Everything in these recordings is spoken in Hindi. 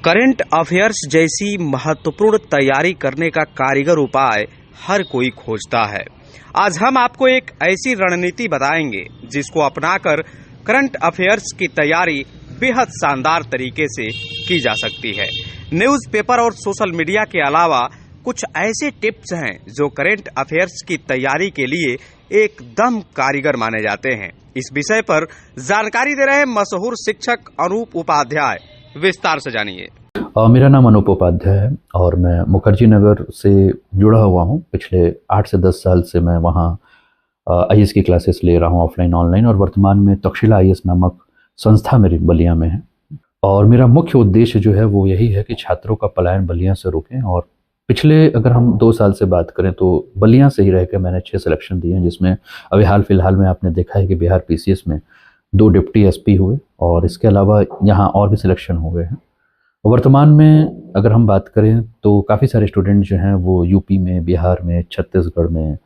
करंट अफेयर्स जैसी महत्वपूर्ण तैयारी करने का कारीगर उपाय हर कोई खोजता है। आज हम आपको एक ऐसी रणनीति बताएंगे जिसको अपनाकर करंट अफेयर्स की तैयारी बेहद शानदार तरीके से की जा सकती है। न्यूज़पेपर और सोशल मीडिया के अलावा कुछ ऐसे टिप्स हैं जो करंट अफेयर्स की तैयारी के लिए एकदम कारीगर माने जाते हैं। इस विषय पर जानकारी दे रहे हैं मशहूर शिक्षक अनूप उपाध्याय। विस्तार से जानिए। मेरा नाम अनूप उपाध्याय है और मैं मुखर्जी नगर से जुड़ा हुआ हूँ। पिछले 8 से 10 साल से मैं वहाँ आईएएस की क्लासेस ले रहा हूँ, ऑफलाइन ऑनलाइन, और वर्तमान में तक्षशिला आईएएस नामक संस्था मेरी बलिया में है। और मेरा मुख्य उद्देश्य जो है वो यही है कि छात्रों का पलायन बलिया से रोकें। और पिछले अगर हम 2 साल से बात करें तो बलिया से ही रहकर मैंने 6 सिलेक्शन दिए हैं, जिसमें अभी हाल फिलहाल में आपने देखा है कि बिहार पीसीएस में 2 डिप्टी एसपी हुए और इसके अलावा यहाँ और भी सिलेक्शन हुए हैं। वर्तमान में अगर हम बात करें तो काफ़ी सारे स्टूडेंट जो हैं वो यूपी में, बिहार में, छत्तीसगढ़ में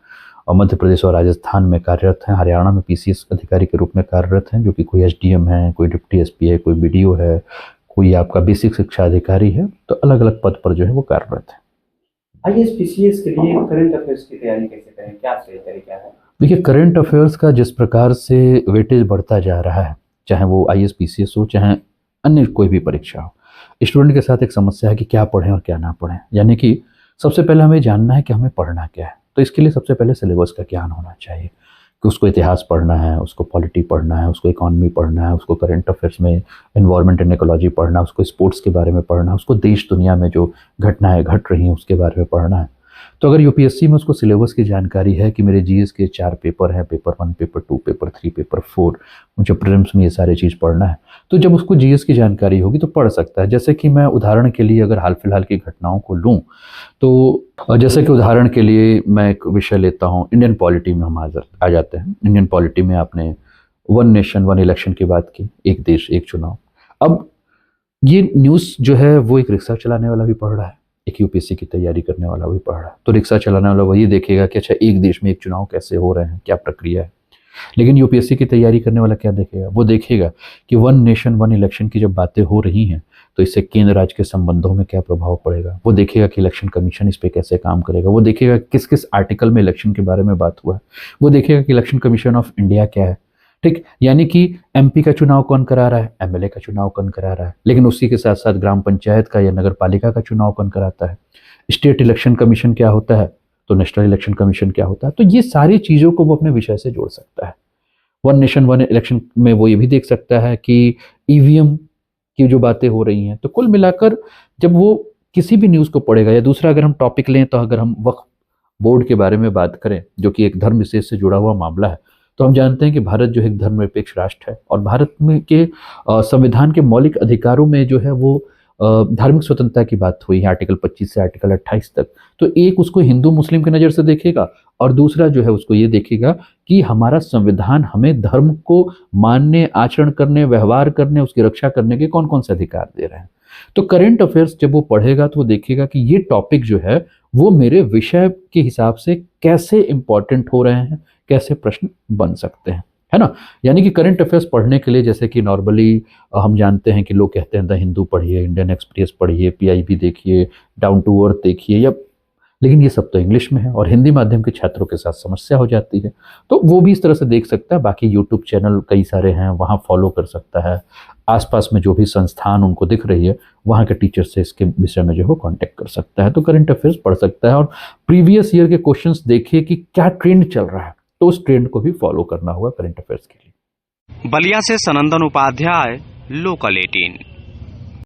और मध्य प्रदेश और राजस्थान में कार्यरत हैं। हरियाणा में पीसीएस अधिकारी के रूप में कार्यरत हैं, जो कि कोई एसडीएम है, कोई डिप्टी एसपी है, कोई बीडीओ है, कोई आपका बेसिक शिक्षा अधिकारी है। तो अलग अलग पद पर जो है वो कार्यरत है। आईएएस पीसीएस के लिए करंट अफेयर्स की तैयारी कैसे करें, क्या सही तरीका है? देखिए, करंट अफेयर्स का जिस प्रकार से वेटेज बढ़ता जा रहा है, चाहे वो आईएएस पीसीएस हो, चाहे अन्य कोई भी परीक्षा हो, स्टूडेंट के साथ एक समस्या है कि क्या पढ़ें और क्या ना पढ़ें। यानी कि सबसे पहले हमें जानना है कि हमें पढ़ना क्या है। तो इसके लिए सबसे पहले सिलेबस का ज्ञान होना चाहिए कि उसको इतिहास पढ़ना है, उसको पॉलिटी पढ़ना है, उसको इकोनॉमी पढ़ना है, उसको करंट अफेयर्स में एनवायरनमेंट एंड इकोलॉजी पढ़ना है, उसको स्पोर्ट्स के बारे में पढ़ना है, उसको देश दुनिया में जो घटनाएं घट रही हैं उसके बारे में पढ़ना है। तो अगर यूपीएससी में उसको सिलेबस की जानकारी है कि मेरे जीएस के 4 पेपर हैं, पेपर 1, पेपर 2, पेपर 3, पेपर 4, मुझे प्रीलिम्स में ये सारे चीज़ पढ़ना है, तो जब उसको जीएस की जानकारी होगी तो पढ़ सकता है। जैसे कि मैं उदाहरण के लिए अगर हाल फिलहाल की घटनाओं को लूँ तो जैसे कि उदाहरण के लिए मैं एक विषय लेता हूँ, इंडियन पॉलिटी में हम आ जाते हैं। इंडियन पॉलिटी में आपने 1 नेशन 1 इलेक्शन की बात की, एक देश एक चुनाव। अब ये न्यूज़ जो है वो एक रिक्शा चलाने वाला भी पढ़ रहा है, एक यूपीएससी की तैयारी करने वाला भी पढ़ रहा है। तो रिक्शा चलाने वाला वही देखेगा कि अच्छा एक देश में एक चुनाव कैसे हो रहे हैं, क्या प्रक्रिया है। लेकिन यूपीएससी की तैयारी करने वाला क्या देखेगा? वो देखेगा कि 1 नेशन 1 इलेक्शन की जब बातें हो रही हैं तो इससे केंद्र राज्य के संबंधों में क्या प्रभाव पड़ेगा। वो देखेगा कि इलेक्शन कमीशन इस पे कैसे काम करेगा। वो देखेगा किस किस आर्टिकल में इलेक्शन के बारे में बात हुआ है। वो देखेगा कि इलेक्शन कमीशन ऑफ इंडिया क्या है। ठीक, यानी कि एमपी का चुनाव कौन करा रहा है, एमएलए का चुनाव कौन करा रहा है, लेकिन उसी के साथ साथ ग्राम पंचायत का या नगर पालिका का चुनाव कौन कराता है। स्टेट इलेक्शन कमीशन क्या होता है, तो नेशनल इलेक्शन कमीशन क्या होता है। तो ये सारी चीज़ों को वो अपने विषय से जोड़ सकता है। 1 नेशन 1 इलेक्शन में वो ये भी देख सकता है कि ईवीएम की जो बातें हो रही हैं। तो कुल मिलाकर जब वो किसी भी न्यूज़ को पढ़ेगा, या दूसरा अगर हम टॉपिक लें तो अगर हम वक्फ बोर्ड के बारे में बात करें, जो कि एक धर्म विशेष से जुड़ा हुआ मामला है, तो हम जानते हैं कि भारत जो है एक धर्मनिरपेक्ष राष्ट्र है और भारत में के संविधान के मौलिक अधिकारों में जो है वो धार्मिक स्वतंत्रता की बात हुई है, आर्टिकल 25 से आर्टिकल 28 तक। तो एक उसको हिंदू मुस्लिम की नज़र से देखेगा और दूसरा जो है उसको ये देखेगा कि हमारा संविधान हमें धर्म को मानने, आचरण करने, व्यवहार करने, उसकी रक्षा करने के कौन कौन से अधिकार दे रहे हैं। तो करंट अफेयर्स जब वो पढ़ेगा तो वो देखेगा कि ये टॉपिक जो है वो मेरे विषय के हिसाब से कैसे इंपॉर्टेंट हो रहे हैं, कैसे प्रश्न बन सकते हैं, है ना। यानी कि करंट अफेयर्स पढ़ने के लिए जैसे कि नॉर्मली हम जानते हैं कि लोग कहते हैं द हिंदू पढ़िए, इंडियन एक्सप्रेस पढ़िए, पीआईबी देखिए, डाउन टू अर्थ देखिए, या लेकिन ये सब तो इंग्लिश में है और हिंदी माध्यम के छात्रों के साथ समस्या हो जाती है। तो वो भी इस तरह से देख सकता है। बाकी यूट्यूब चैनल कई सारे हैं, वहाँ फॉलो कर सकता है। आसपास में जो भी संस्थान उनको दिख रही है वहाँ के टीचर से इसके विषय में जो है कांटेक्ट कर सकता है। तो करंट अफेयर्स पढ़ सकता है और प्रीवियस ईयर के क्वेश्चंस देखिए कि क्या ट्रेंड चल रहा है, तो उस ट्रेंड को भी फॉलो करना होगा करंट अफेयर्स के लिए। बलिया से सनंदन उपाध्याय, लोकल 18।